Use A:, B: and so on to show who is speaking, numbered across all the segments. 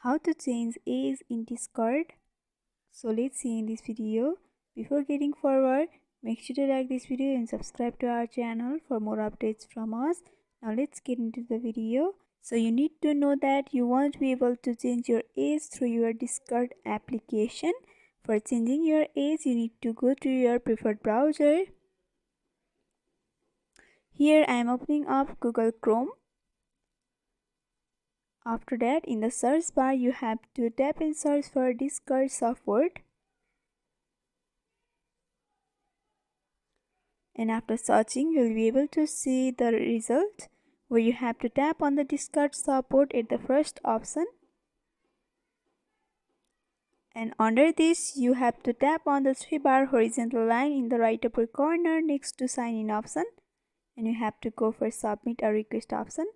A: How to change age in Discord. So let's see in this video. Before getting forward, make sure to like this video and subscribe to our channel for more updates from us. Now let's get into the video. So you need to know that you won't be able to change your age through your Discord application. For changing your age, you need to go to your preferred browser. Here I am opening up Google Chrome. After that, in the search bar, you have to tap and search for Discord software. And after searching, you'll be able to see the result where you have to tap on the Discord support at the first option. And under this, you have to tap on the 3-bar horizontal line in the right upper corner next to sign in option. And you have to go for submit a request option.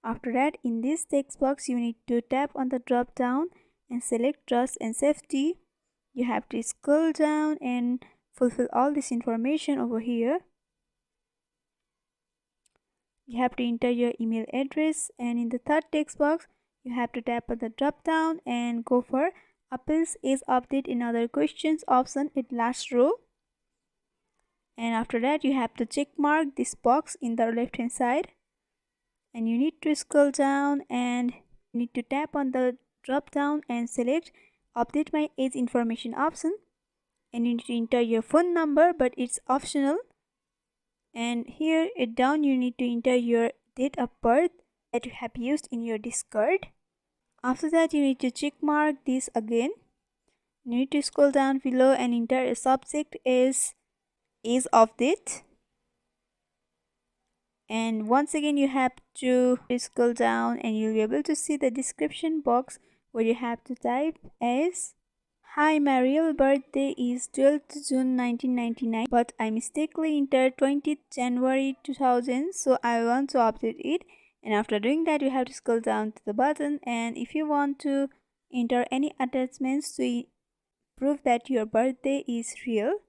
A: After that, in this text box, you need to tap on the drop down and select trust and safety. You have to scroll down and fulfill all this information over here. You have to enter your email address, and in the third text box, you have to tap on the drop down and go for appeals is update in other questions option at last row. And after that, you have to check mark this box in the left hand side. And you need to scroll down and you need to tap on the drop down and select update my age information option. And you need to enter your phone number, but it's optional. And here down you need to enter your date of birth that you have used in your Discord. After that, you need to check mark this again. You need to scroll down below and enter a subject as age update. And once again, you have to scroll down and you'll be able to see the description box where you have to type as hi, my real birthday is 12th June 1999, but I mistakenly entered 20th January 2000, so I want to update it. And after doing that, you have to scroll down to the button, and if you want to enter any attachments to prove that your birthday is real,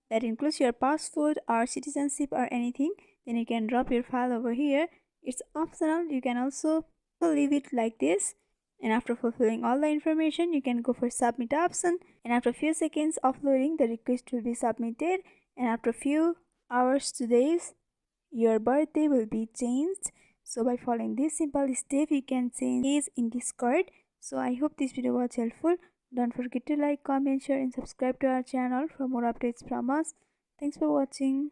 A: that includes your passport or citizenship or anything, then you can drop your file over here. It's optional. You can also leave it like this. And after fulfilling all the information, you can go for submit option. And after a few seconds of loading, the request will be submitted. And after a few hours to days, your birthday will be changed. So by following this simple step, you can change age in Discord. So I hope this video was helpful. Don't forget to like, comment, share and subscribe to our channel for more updates from us. Thanks for watching.